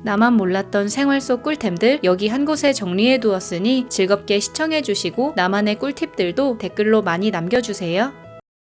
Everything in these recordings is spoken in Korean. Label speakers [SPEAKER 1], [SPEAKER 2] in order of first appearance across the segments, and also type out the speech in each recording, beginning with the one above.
[SPEAKER 1] 나만 몰랐던 생활 속 꿀템들 여기 한 곳에 정리해 두었으니 즐겁게 시청해 주시고 나만의 꿀팁들도 댓글로 많이 남겨주세요.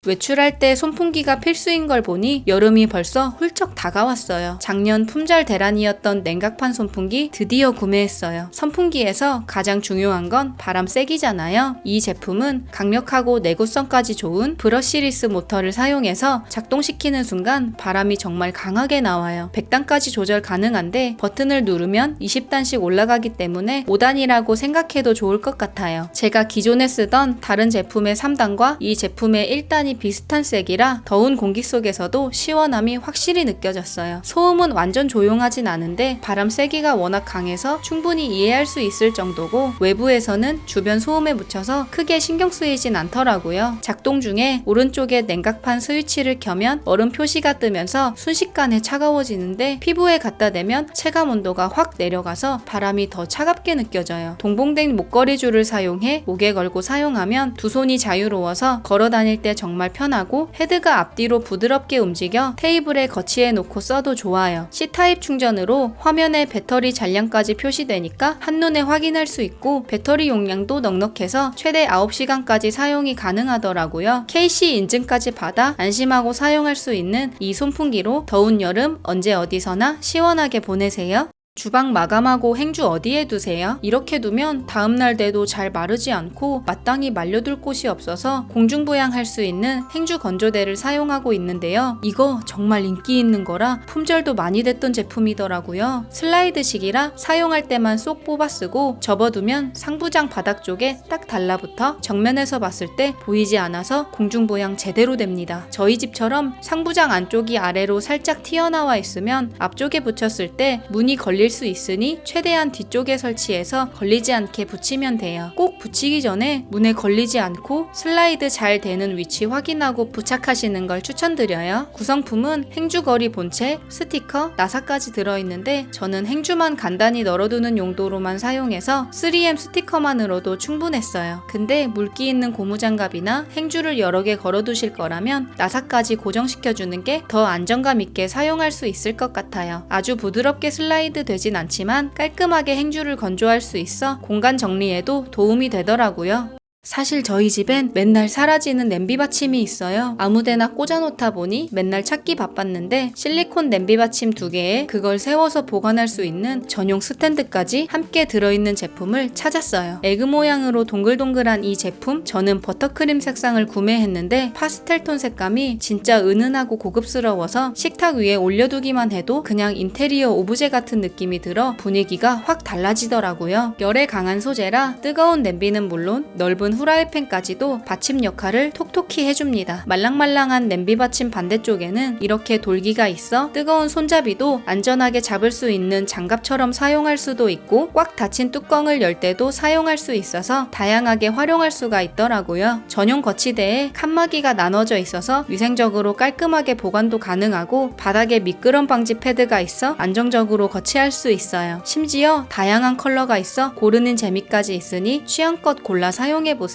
[SPEAKER 1] 외출할 때 선풍기가 필수인 걸 보니 여름이 벌써 훌쩍 다가왔어요. 작년 품절 대란이었던 냉각판 선풍기 드디어 구매했어요. 선풍기에서 가장 중요한 건 바람 세기잖아요. 이 제품은 강력하고 내구성까지 좋은 브러시리스 모터를 사용해서 작동시키는 순간 바람이 정말 강하게 나와요. 100단까지 조절 가능한데 버튼을 누르면 20단씩 올라가기 때문에 5단이라고 생각해도 좋을 것 같아요. 제가 기존에 쓰던 다른 제품의 3단과 이 제품의 1단이 비슷한 색이라 더운 공기 속에서도 시원함이 확실히 느껴졌어요. 소음은 완전 조용하진 않은데 바람 세기가 워낙 강해서 충분히 이해할 수 있을 정도고 외부에서는 주변 소음에 묻혀서 크게 신경 쓰이진 않더라고요. 작동 중에 오른쪽에 냉각판 스위치를 켜면 얼음 표시가 뜨면서 순식간에 차가워지는데 피부에 갖다 대면 체감 온도가 확 내려가서 바람이 더 차갑게 느껴져요. 동봉된 목걸이 줄을 사용해 목에 걸고 사용하면 두 손이 자유로워서 걸어 다닐 때 정말 편하고 헤드가 앞뒤로 부드럽게 움직여 테이블에 거치해 놓고 써도 좋아요. C타입 충전으로 화면에 배터리 잔량까지 표시되니까 한눈에 확인할 수 있고 배터리 용량도 넉넉해서 최대 9시간까지 사용이 가능하더라고요. KC 인증까지 받아 안심하고 사용할 수 있는 이 선풍기로 더운 여름 언제 어디서나 시원하게 보내세요. 주방 마감하고 행주 어디에 두세요? 이렇게 두면 다음날 돼도 잘 마르지 않고 마땅히 말려둘 곳이 없어서 공중부양할 수 있는 행주 건조대를 사용하고 있는데요. 이거 정말 인기 있는 거라 품절도 많이 됐던 제품이더라고요. 슬라이드식이라 사용할 때만 쏙 뽑아 쓰고 접어두면 상부장 바닥 쪽에 딱 달라붙어 정면에서 봤을 때 보이지 않아서 공중부양 제대로 됩니다. 저희 집처럼 상부장 안쪽이 아래로 살짝 튀어나와 있으면 앞쪽에 붙였을 때 문이 걸릴 수 있으니 최대한 뒤쪽에 설치해서 걸리지 않게 붙이면 돼요. 꼭 붙이기 전에 문에 걸리지 않고 슬라이드 잘 되는 위치 확인하고 부착하시는 걸 추천드려요. 구성품은 행주거리 본체, 스티커, 나사까지 들어있는데 저는 행주만 간단히 널어두는 용도로만 사용해서 3M 스티커만으로도 충분했어요. 근데 물기 있는 고무장갑이나 행주를 여러 개 걸어두실 거라면 나사까지 고정시켜주는 게 더 안정감 있게 사용할 수 있을 것 같아요. 아주 부드럽게 슬라이드 되진 않지만 깔끔하게 행주를 건조할 수 있어 공간 정리에도 도움이 되더라고요. 사실 저희 집엔 맨날 사라지는 냄비 받침이 있어요. 아무데나 꽂아놓다 보니 맨날 찾기 바빴는데 실리콘 냄비 받침 2개에 그걸 세워서 보관할 수 있는 전용 스탠드까지 함께 들어있는 제품을 찾았어요. 에그 모양으로 동글동글한 이 제품 저는 버터크림 색상을 구매했는데 파스텔톤 색감이 진짜 은은하고 고급스러워서 식탁 위에 올려두기만 해도 그냥 인테리어 오브제 같은 느낌이 들어 분위기가 확 달라지더라고요. 열에 강한 소재라 뜨거운 냄비는 물론 넓은 후라이팬까지도 받침 역할을 톡톡히 해줍니다. 말랑말랑한 냄비 받침 반대쪽에는 이렇게 돌기가 있어 뜨거운 손잡이도 안전하게 잡을 수 있는 장갑처럼 사용할 수도 있고 꽉 닫힌 뚜껑을 열 때도 사용할 수 있어서 다양하게 활용할 수가 있더라고요. 전용 거치대에 칸막이가 나눠져 있어서 위생적으로 깔끔하게 보관도 가능하고 바닥에 미끄럼 방지 패드가 있어 안정적으로 거치할 수 있어요. 심지어 다양한 컬러가 있어 고르는 재미까지 있으니 취향껏 골라 사용해보세요.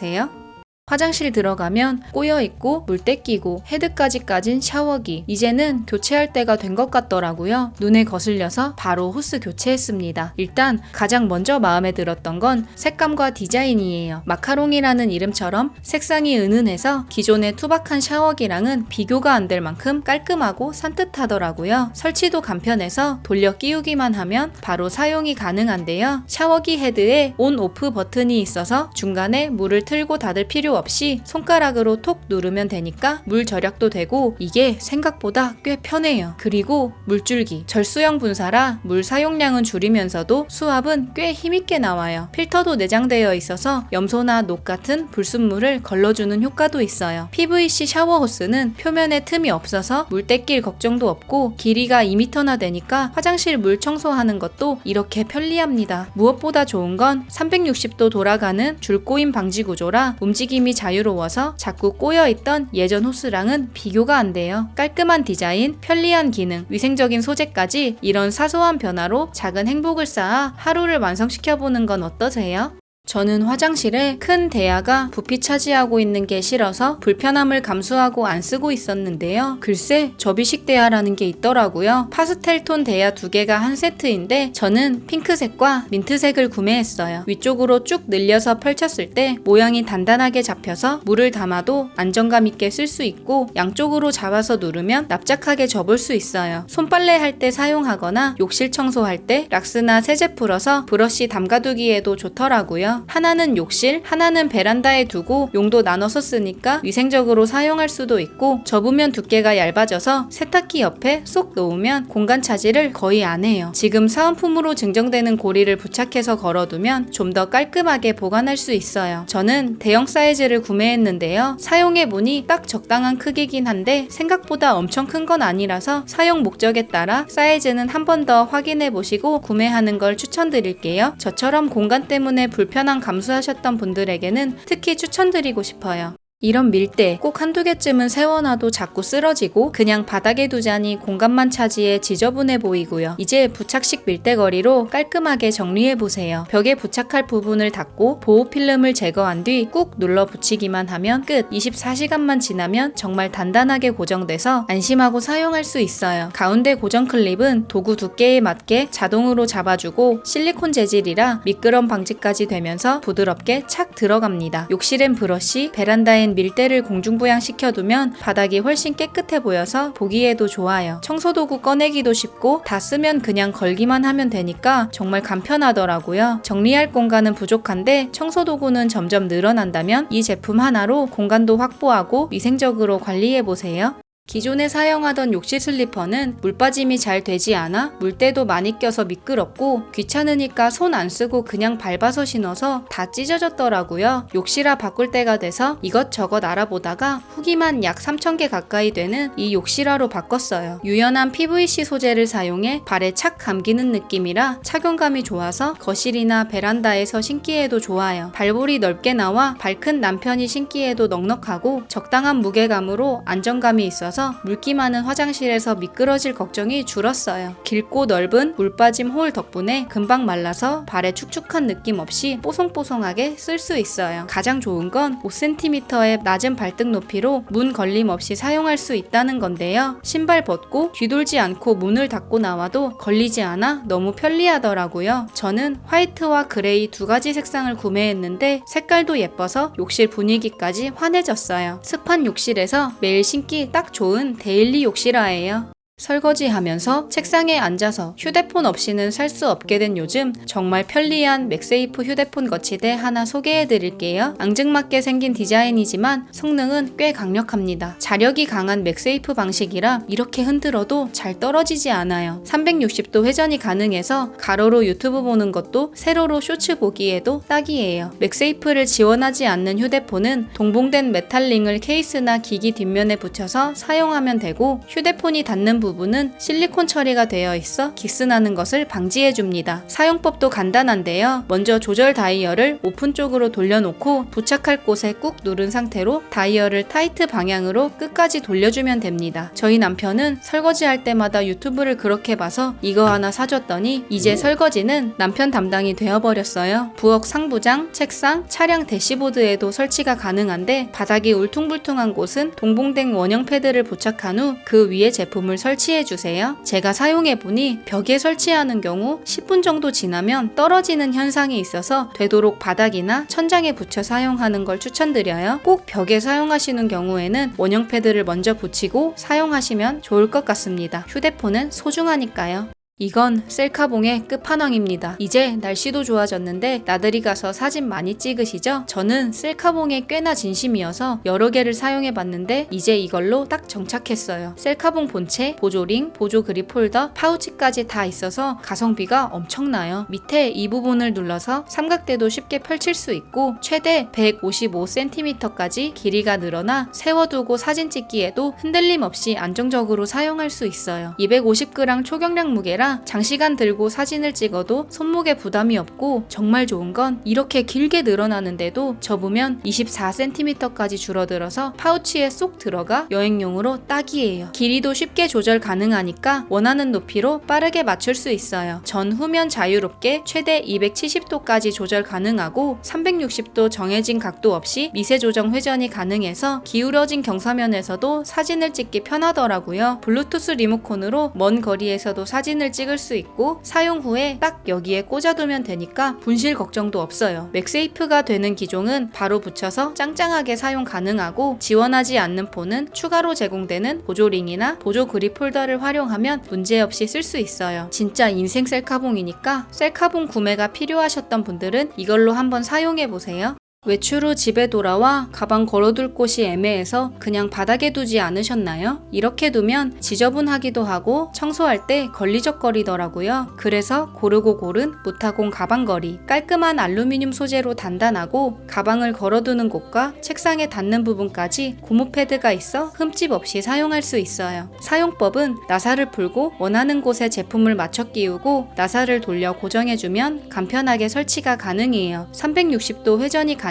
[SPEAKER 1] 화장실 들어가면 꼬여있고 물때 끼고 헤드까지 까진 샤워기 이제는 교체할 때가 된 것 같더라고요. 눈에 거슬려서 바로 호스 교체했습니다. 일단 가장 먼저 마음에 들었던 건 색감과 디자인이에요. 마카롱이라는 이름처럼 색상이 은은해서 기존의 투박한 샤워기랑은 비교가 안 될 만큼 깔끔하고 산뜻하더라고요. 설치도 간편해서 돌려 끼우기만 하면 바로 사용이 가능한데요. 샤워기 헤드에 온 오프 버튼이 있어서 중간에 물을 틀고 닫을 필요 없이 손가락으로 톡 누르면 되니까 물 절약도 되고 이게 생각보다 꽤 편해요. 그리고 물줄기, 절수형 분사라 물 사용량은 줄이면서도 수압은 꽤 힘있게 나와요. 필터도 내장되어 있어서 염소나 녹 같은 불순물을 걸러주는 효과도 있어요. PVC 샤워 호스는 표면에 틈이 없어서 물때 낄 걱정도 없고 길이가 2m나 되니까 화장실 물 청소하는 것도 이렇게 편리합니다. 무엇보다 좋은 건 360도 돌아가는 줄꼬임 방지 구조라 움직임이 자유로워서 자꾸 꼬여있던 예전 호스랑은 비교가 안 돼요. 깔끔한 디자인, 편리한 기능, 위생적인 소재까지 이런 사소한 변화로 작은 행복을 쌓아 하루를 완성시켜보는 건 어떠세요? 저는 화장실에 큰 대야가 부피 차지하고 있는 게 싫어서 불편함을 감수하고 안 쓰고 있었는데요. 글쎄 접이식 대야라는 게 있더라고요. 파스텔 톤 대야 2개가 한 세트인데 저는 핑크색과 민트색을 구매했어요. 위쪽으로 쭉 늘려서 펼쳤을 때 모양이 단단하게 잡혀서 물을 담아도 안정감 있게 쓸 수 있고 양쪽으로 잡아서 누르면 납작하게 접을 수 있어요. 손빨래 할 때 사용하거나 욕실 청소할 때 락스나 세제 풀어서 브러쉬 담가두기에도 좋더라고요. 하나는 욕실, 하나는 베란다에 두고 용도 나눠서 쓰니까 위생적으로 사용할 수도 있고 접으면 두께가 얇아져서 세탁기 옆에 쏙 놓으면 공간 차지를 거의 안 해요. 지금 사은품으로 증정되는 고리를 부착해서 걸어두면 좀 더 깔끔하게 보관할 수 있어요. 저는 대형 사이즈를 구매했는데요. 사용해보니 딱 적당한 크기긴 한데 생각보다 엄청 큰 건 아니라서 사용 목적에 따라 사이즈는 한 번 더 확인해보시고 구매하는 걸 추천드릴게요. 저처럼 공간 때문에 불편한 감수하셨던 분들에게는 특히 추천드리고 싶어요. 이런 밀대 꼭 한두 개쯤은 세워놔도 자꾸 쓰러지고 그냥 바닥에 두자니 공간만 차지해 지저분해 보이고요. 이제 부착식 밀대거리로 깔끔하게 정리해보세요. 벽에 부착할 부분을 닫고 보호 필름을 제거한 뒤 꾹 눌러 붙이기만 하면 끝. 24시간만 지나면 정말 단단하게 고정돼서 안심하고 사용할 수 있어요. 가운데 고정 클립은 도구 두께에 맞게 자동으로 잡아주고 실리콘 재질이라 미끄럼 방지까지 되면서 부드럽게 착 들어갑니다. 욕실엔 브러쉬, 베란다엔 밀대를 공중부양시켜두면 바닥이 훨씬 깨끗해 보여서 보기에도 좋아요. 청소도구 꺼내기도 쉽고 다 쓰면 그냥 걸기만 하면 되니까 정말 간편하더라고요. 정리할 공간은 부족한데 청소도구는 점점 늘어난다면 이 제품 하나로 공간도 확보하고 위생적으로 관리해보세요. 기존에 사용하던 욕실 슬리퍼는 물빠짐이 잘 되지 않아 물때도 많이 껴서 미끄럽고 귀찮으니까 손 안 쓰고 그냥 밟아서 신어서 다 찢어졌더라고요. 욕실화 바꿀 때가 돼서 이것저것 알아보다가 후기만 약 3,000개 가까이 되는 이 욕실화로 바꿨어요. 유연한 PVC 소재를 사용해 발에 착 감기는 느낌이라 착용감이 좋아서 거실이나 베란다에서 신기에도 좋아요. 발볼이 넓게 나와 발 큰 남편이 신기에도 넉넉하고 적당한 무게감으로 안정감이 있어서 물기 많은 화장실에서 미끄러질 걱정이 줄었어요. 깊고 넓은 물빠짐 홀 덕분에 금방 말라서 발에 축축한 느낌 없이 뽀송뽀송하게 쓸 수 있어요. 가장 좋은 건 5cm의 낮은 발등 높이로 문 걸림 없이 사용할 수 있다는 건데요. 신발 벗고 뒤돌지 않고 문을 닫고 나와도 걸리지 않아 너무 편리하더라고요. 저는 화이트와 그레이 2가지 색상을 구매했는데 색깔도 예뻐서 욕실 분위기까지 환해졌어요. 습한 욕실에서 매일 신기 딱 좋은 데일리 욕실화예요. 설거지하면서 책상에 앉아서 휴대폰 없이는 살 수 없게 된 요즘 정말 편리한 맥세이프 휴대폰 거치대 하나 소개해드릴게요. 앙증맞게 생긴 디자인이지만 성능은 꽤 강력합니다. 자력이 강한 맥세이프 방식이라 이렇게 흔들어도 잘 떨어지지 않아요. 360도 회전이 가능해서 가로로 유튜브 보는 것도 세로로 쇼츠 보기에도 딱이에요. 맥세이프를 지원하지 않는 휴대폰은 동봉된 메탈링을 케이스나 기기 뒷면에 붙여서 사용하면 되고 휴대폰이 닿는 부분은 실리콘 처리가 되어 있어 기스나는 것을 방지해줍니다. 사용법도 간단한데요. 먼저 조절 다이얼을 오픈 쪽으로 돌려놓고 부착할 곳에 꾹 누른 상태로 다이얼을 타이트 방향으로 끝까지 돌려주면 됩니다. 저희 남편은 설거지할 때마다 유튜브를 그렇게 봐서 이거 하나 사줬더니 이제 설거지는 남편 담당이 되어버렸어요. 부엌 상부장, 책상, 차량 대시보드에도 설치가 가능한데 바닥이 울퉁불퉁한 곳은 동봉된 원형 패드를 부착한 후 그 위에 제품을 설치해주세요. 제가 사용해보니 벽에 설치하는 경우 10분 정도 지나면 떨어지는 현상이 있어서 되도록 바닥이나 천장에 붙여 사용하는 걸 추천드려요. 꼭 벽에 사용하시는 경우에는 원형 패드를 먼저 붙이고 사용하시면 좋을 것 같습니다. 휴대폰은 소중하니까요. 이건 셀카봉의 끝판왕입니다. 이제 날씨도 좋아졌는데 나들이 가서 사진 많이 찍으시죠? 저는 셀카봉에 꽤나 진심이어서 여러 개를 사용해봤는데 이제 이걸로 딱 정착했어요. 셀카봉 본체, 보조링, 보조 그립 홀더, 파우치까지 다 있어서 가성비가 엄청나요. 밑에 이 부분을 눌러서 삼각대도 쉽게 펼칠 수 있고 최대 155cm까지 길이가 늘어나 세워두고 사진 찍기에도 흔들림 없이 안정적으로 사용할 수 있어요. 250g 초경량 무게라 아니라 장시간 들고 사진을 찍어도 손목에 부담이 없고, 정말 좋은 건 이렇게 길게 늘어나는데도 접으면 24cm까지 줄어들어서 파우치에 쏙 들어가 여행용으로 딱이에요. 길이도 쉽게 조절 가능하니까 원하는 높이로 빠르게 맞출 수 있어요. 전후면 자유롭게 최대 270도까지 조절 가능하고 360도 정해진 각도 없이 미세 조정 회전이 가능해서 기울어진 경사면에서도 사진을 찍기 편하더라고요. 블루투스 리모컨으로 먼 거리에서도 사진을 찍을 수 있고, 사용 후에 딱 여기에 꽂아두면 되니까 분실 걱정도 없어요. 맥세이프가 되는 기종은 바로 붙여서 짱짱하게 사용 가능하고, 지원하지 않는 폰은 추가로 제공되는 보조링이나 보조 그립 폴더를 활용하면 문제없이 쓸 수 있어요. 진짜 인생 셀카봉이니까 셀카봉 구매가 필요하셨던 분들은 이걸로 한번 사용해보세요. 외출 후 집에 돌아와 가방 걸어둘 곳이 애매해서 그냥 바닥에 두지 않으셨나요? 이렇게 두면 지저분하기도 하고 청소할 때 걸리적거리더라고요. 그래서 고르고 고른 무타공 가방걸이, 깔끔한 알루미늄 소재로 단단하고 가방을 걸어두는 곳과 책상에 닿는 부분까지 고무 패드가 있어 흠집 없이 사용할 수 있어요. 사용법은 나사를 풀고 원하는 곳에 제품을 맞춰 끼우고 나사를 돌려 고정해주면 간편하게 설치가 가능해요. 360도 회전이 가능해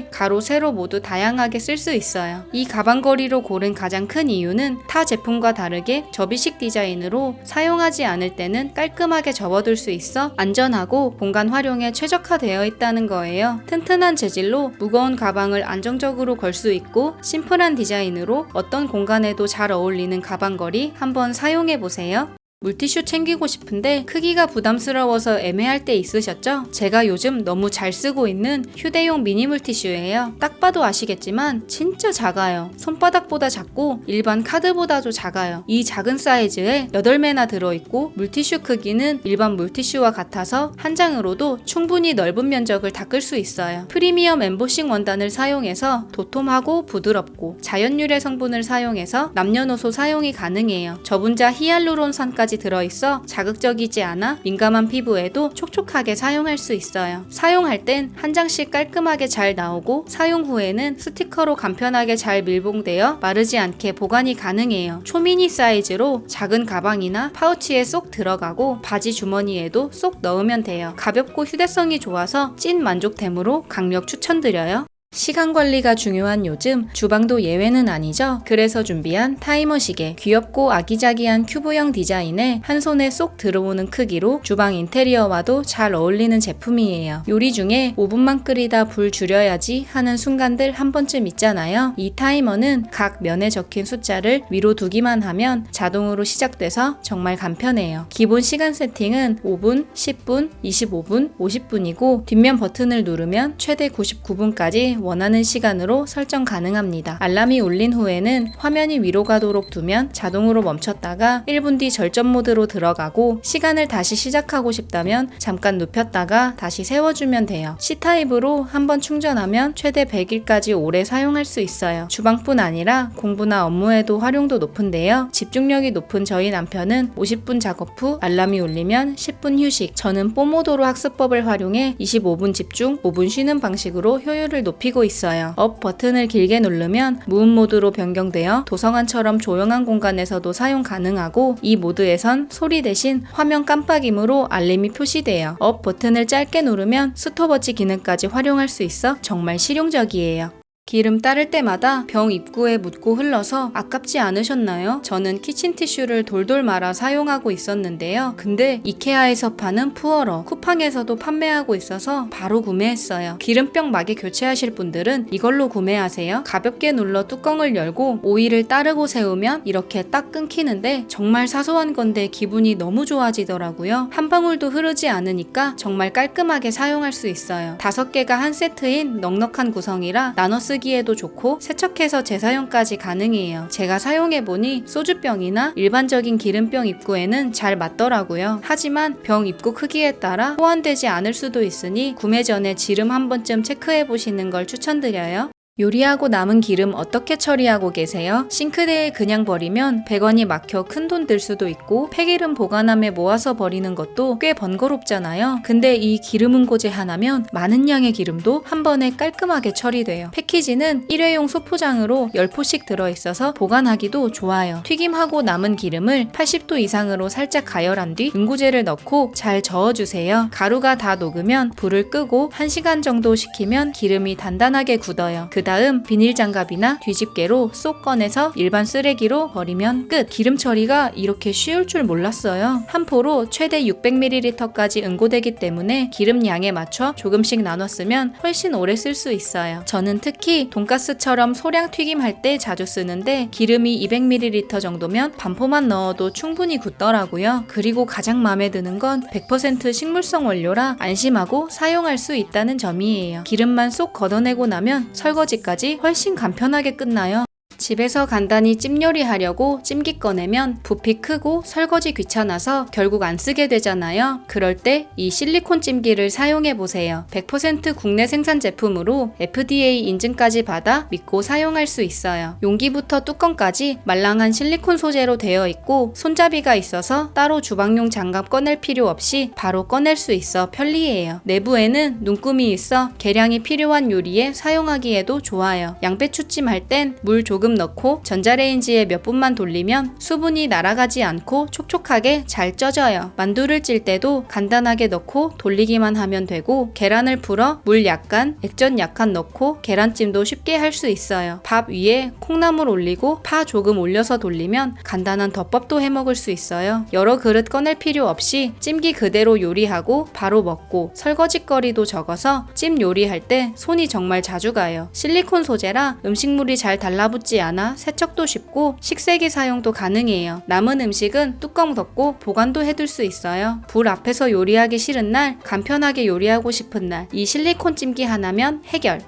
[SPEAKER 1] 가로, 세로 모두 다양하게 쓸 수 있어요. 이 가방걸이로 고른 가장 큰 이유는 타 제품과 다르게 접이식 디자인으로 사용하지 않을 때는 깔끔하게 접어둘 수 있어 안전하고 공간 활용에 최적화되어 있다는 거예요. 튼튼한 재질로 무거운 가방을 안정적으로 걸 수 있고, 심플한 디자인으로 어떤 공간에도 잘 어울리는 가방걸이 한번 사용해보세요. 물티슈 챙기고 싶은데 크기가 부담스러워서 애매할 때 있으셨죠? 제가 요즘 너무 잘 쓰고 있는 휴대용 미니 물티슈예요. 딱 봐도 아시겠지만 진짜 작아요. 손바닥보다 작고 일반 카드보다도 작아요. 이 작은 사이즈에 8매나 들어있고 물티슈 크기는 일반 물티슈와 같아서 한 장으로도 충분히 넓은 면적을 닦을 수 있어요. 프리미엄 엠보싱 원단을 사용해서 도톰하고 부드럽고, 자연 유래 성분을 사용해서 남녀노소 사용이 가능해요. 저분자 히알루론산까지 들어있어 자극적이지 않아 민감한 피부에도 촉촉하게 사용할 수 있어요. 사용할 땐 한 장씩 깔끔하게 잘 나오고, 사용 후에는 스티커로 간편하게 잘 밀봉되어 마르지 않게 보관이 가능해요. 초미니 사이즈로 작은 가방이나 파우치에 쏙 들어가고 바지 주머니에도 쏙 넣으면 돼요. 가볍고 휴대성이 좋아서 찐 만족템으로 강력 추천드려요. 시간 관리가 중요한 요즘 주방도 예외는 아니죠. 그래서 준비한 타이머 시계, 귀엽고 아기자기한 큐브형 디자인에 한 손에 쏙 들어오는 크기로 주방 인테리어와도 잘 어울리는 제품이에요. 요리 중에 5분만 끓이다 불 줄여야지 하는 순간들 한 번쯤 있잖아요. 이 타이머는 각 면에 적힌 숫자를 위로 두기만 하면 자동으로 시작돼서 정말 간편해요. 기본 시간 세팅은 5분, 10분, 25분, 50분이고 뒷면 버튼을 누르면 최대 99분까지 원하는 시간으로 설정 가능합니다. 알람이 울린 후에는 화면이 위로 가도록 두면 자동으로 멈췄다가 1분 뒤 절전 모드로 들어가고, 시간을 다시 시작하고 싶다면 잠깐 눕혔다가 다시 세워주면 돼요. C타입으로 한번 충전하면 최대 100일까지 오래 사용할 수 있어요. 주방뿐 아니라 공부나 업무에도 활용도 높은데요. 집중력이 높은 저희 남편은 50분 작업 후 알람이 울리면 10분 휴식, 저는 뽀모도로 학습법을 활용해 25분 집중, 5분 쉬는 방식으로 효율을 높이고 있어요. 업 버튼을 길게 누르면 무음 모드로 변경되어 도서관처럼 조용한 공간에서도 사용 가능하고, 이 모드에선 소리 대신 화면 깜빡임으로 알림이 표시돼요. 업 버튼을 짧게 누르면 스톱워치 기능까지 활용할 수 있어 정말 실용적이에요. 기름 따를 때마다 병 입구에 묻고 흘러서 아깝지 않으셨나요? 저는 키친티슈를 돌돌 말아 사용하고 있었는데요. 근데 이케아에서 파는 푸어러, 쿠팡에서도 판매하고 있어서 바로 구매했어요. 기름병 마개 교체하실 분들은 이걸로 구매하세요. 가볍게 눌러 뚜껑을 열고 오일을 따르고 세우면 이렇게 딱 끊기는데 정말 사소한 건데 기분이 너무 좋아지더라고요. 한 방울도 흐르지 않으니까 정말 깔끔하게 사용할 수 있어요. 5개가 한 세트인 넉넉한 구성이라 나눠 쓰기에도 좋고 세척해서 재사용까지 가능해요. 제가 사용해보니 소주병이나 일반적인 기름병 입구에는 잘 맞더라고요. 하지만 병 입구 크기에 따라 호환되지 않을 수도 있으니 구매 전에 지름 한 번쯤 체크해보시는 걸 추천드려요. 요리하고 남은 기름 어떻게 처리하고 계세요? 싱크대에 그냥 버리면 배관이 막혀 큰돈 들 수도 있고 폐기름 보관함에 모아서 버리는 것도 꽤 번거롭잖아요. 근데 이 기름 응고제 하나면 많은 양의 기름도 한 번에 깔끔하게 처리돼요. 패키지는 일회용 소포장으로 10포씩 들어있어서 보관하기도 좋아요. 튀김하고 남은 기름을 80도 이상으로 살짝 가열한 뒤 응고제를 넣고 잘 저어주세요. 가루가 다 녹으면 불을 끄고 1시간 정도 식히면 기름이 단단하게 굳어요. 그 다음 비닐장갑이나 뒤집개로 쏙 꺼내서 일반 쓰레기로 버리면 끝! 기름 처리가 이렇게 쉬울 줄 몰랐어요. 한 포로 최대 600ml까지 응고되기 때문에 기름 양에 맞춰 조금씩 나눠 쓰면 훨씬 오래 쓸 수 있어요. 저는 특히 돈가스처럼 소량 튀김할 때 자주 쓰는데 기름이 200ml 정도면 반포만 넣어도 충분히 굳더라고요. 그리고 가장 마음에 드는 건 100% 식물성 원료라 안심하고 사용할 수 있다는 점이에요. 기름만 쏙 걷어내고 나면 설거지까지 훨씬 간편하게 끝나요. 집에서 간단히 찜 요리하려고 찜기 꺼내면 부피 크고 설거지 귀찮아서 결국 안 쓰게 되잖아요. 그럴 때 이 실리콘 찜기를 사용해보세요. 100% 국내 생산 제품으로 FDA 인증까지 받아 믿고 사용할 수 있어요. 용기부터 뚜껑까지 말랑한 실리콘 소재로 되어 있고 손잡이가 있어서 따로 주방용 장갑 꺼낼 필요 없이 바로 꺼낼 수 있어 편리해요. 내부에는 눈금이 있어 계량이 필요한 요리에 사용하기에도 좋아요. 양배추찜 할 땐 물 조금 넣고 전자레인지에 몇 분만 돌리면 수분이 날아가지 않고 촉촉하게 잘 쪄져요. 만두를 찔 때도 간단하게 넣고 돌리기만 하면 되고 계란을 풀어 물 약간, 액젓 약간 넣고 계란찜도 쉽게 할 수 있어요. 밥 위에 콩나물 올리고 파 조금 올려서 돌리면 간단한 덮밥도 해먹을 수 있어요. 여러 그릇 꺼낼 필요 없이 찜기 그대로 요리하고 바로 먹고 설거지거리도 적어서 찜 요리할 때 손이 정말 자주 가요. 실리콘 소재라 음식물이 잘 달라붙지 않아 세척도 쉽고 식세기 사용도 가능해요. 남은 음식은 뚜껑 덮고 보관도 해둘 수 있어요. 불 앞에서 요리하기 싫은 날, 간편하게 요리하고 싶은 날, 이 실리콘 찜기 하나면 해결.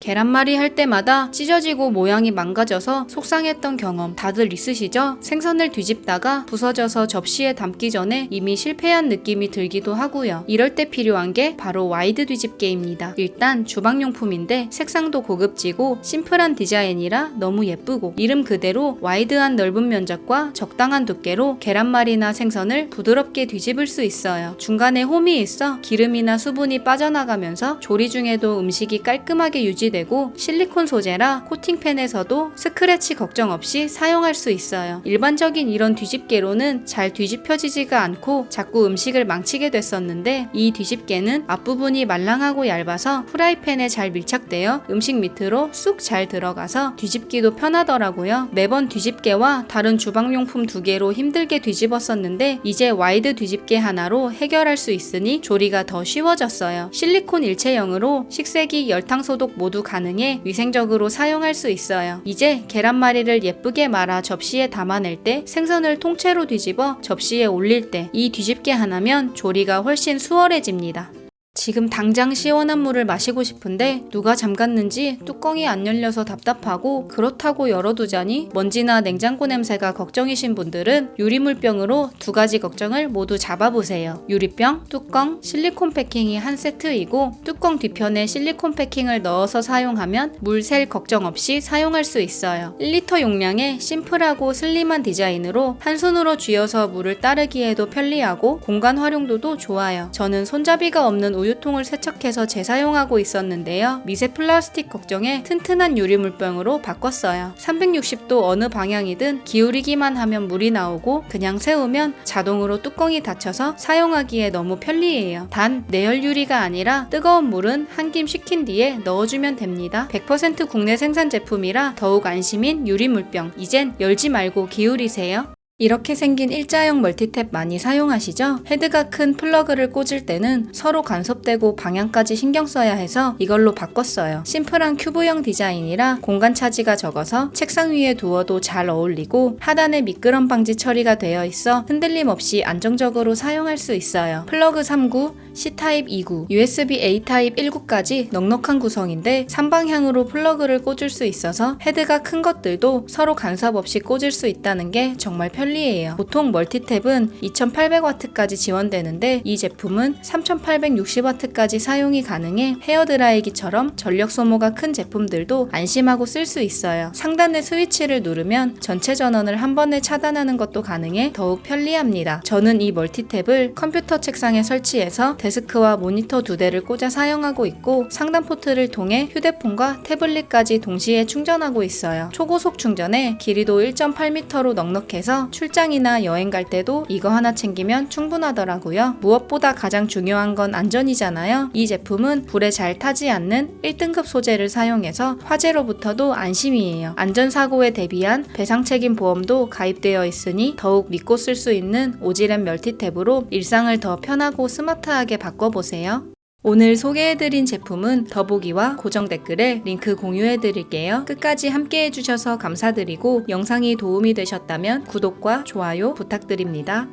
[SPEAKER 1] 계란말이 할 때마다 찢어지고 모양이 망가져서 속상했던 경험 다들 있으시죠? 생선을 뒤집다가 부서져서 접시에 담기 전에 이미 실패한 느낌이 들기도 하고요. 이럴 때 필요한 게 바로 와이드 뒤집개입니다. 일단 주방용품인데 색상도 고급지고 심플한 디자인이라 너무 예쁘고 이름 그대로 와이드한 넓은 면적과 적당한 두께로 계란말이나 생선을 부드럽게 뒤집을 수 있어요. 중간에 홈이 있어 기름이나 수분이 빠져나가면서 조리 중에도 음식이 깔끔하게 유지되고 실리콘 소재라 코팅팬에서도 스크래치 걱정 없이 사용할 수 있어요. 일반적인 이런 뒤집개로는 잘 뒤집혀지지가 않고 자꾸 음식을 망치게 됐었는데 이 뒤집개는 앞부분이 말랑하고 얇아서 프라이팬에 잘 밀착되어 음식 밑으로 쑥 잘 들어가서 뒤집기도 편하더라고요. 매번 뒤집개와 다른 주방용품 2개로 힘들게 뒤집었었는데 이제 와이드 뒤집개 하나로 해결할 수 있으니 조리가 더 쉬워졌어요. 실리콘 일체형으로 식세기, 열탕 소독 모두 가능해 위생적으로 사용할 수 있어요. 이제 계란말이를 예쁘게 말아 접시에 담아낼 때 생선을 통째로 뒤집어 접시에 올릴 때 이 뒤집개 하나면 조리가 훨씬 수월해집니다. 지금 당장 시원한 물을 마시고 싶은데 누가 잠갔는지 뚜껑이 안 열려서 답답하고 그렇다고 열어두자니 먼지나 냉장고 냄새가 걱정이신 분들은 유리물병으로 2가지 걱정을 모두 잡아보세요. 유리병, 뚜껑, 실리콘 패킹이 한 세트이고 뚜껑 뒤편에 실리콘 패킹을 넣어서 사용하면 물 셀 걱정 없이 사용할 수 있어요. 1리터 용량의 심플하고 슬림한 디자인으로 한 손으로 쥐어서 물을 따르기에도 편리하고 공간 활용도도 좋아요. 저는 손잡이가 없는 우유통을 세척해서 재사용하고 있었는데요. 미세 플라스틱 걱정에 튼튼한 유리물병으로 바꿨어요. 360도 어느 방향이든 기울이기만 하면 물이 나오고 그냥 세우면 자동으로 뚜껑이 닫혀서 사용하기에 너무 편리해요. 단 내열 유리가 아니라 뜨거운 물은 한 김 식힌 뒤에 넣어주면 됩니다. 100% 국내 생산 제품이라 더욱 안심인 유리물병. 이젠 열지 말고 기울이세요. 이렇게 생긴 일자형 멀티탭 많이 사용하시죠? 헤드가 큰 플러그를 꽂을 때는 서로 간섭되고 방향까지 신경 써야 해서 이걸로 바꿨어요. 심플한 큐브형 디자인이라 공간 차지가 적어서 책상 위에 두어도 잘 어울리고 하단에 미끄럼 방지 처리가 되어 있어 흔들림 없이 안정적으로 사용할 수 있어요. 플러그 3구, C타입 2구, USB A타입 1구까지 넉넉한 구성인데 3방향으로 플러그를 꽂을 수 있어서 헤드가 큰 것들도 서로 간섭 없이 꽂을 수 있다는 게 정말 편리해요. 보통 멀티탭은 2800W까지 지원되는데 이 제품은 3860W까지 사용이 가능해 헤어드라이기처럼 전력 소모가 큰 제품들도 안심하고 쓸 수 있어요. 상단의 스위치를 누르면 전체 전원을 한 번에 차단하는 것도 가능해 더욱 편리합니다. 저는 이 멀티탭을 컴퓨터 책상에 설치해서 데스크와 모니터 2대를 꽂아 사용하고 있고 상단 포트를 통해 휴대폰과 태블릿까지 동시에 충전하고 있어요. 초고속 충전에 길이도 1.8m로 넉넉해서 출장이나 여행 갈 때도 이거 하나 챙기면 충분하더라고요. 무엇보다 가장 중요한 건 안전이잖아요. 이 제품은 불에 잘 타지 않는 1등급 소재를 사용해서 화재로부터도 안심이에요. 안전사고에 대비한 배상책임 보험도 가입되어 있으니 더욱 믿고 쓸 수 있는 오지렬 멀티탭으로 일상을 더 편하고 스마트하게 바꿔보세요. 오늘 소개해드린 제품은 더보기와 고정 댓글에 링크 공유해드릴게요. 끝까지 함께 해주셔서 감사드리고 영상이 도움이 되셨다면 구독과 좋아요 부탁드립니다.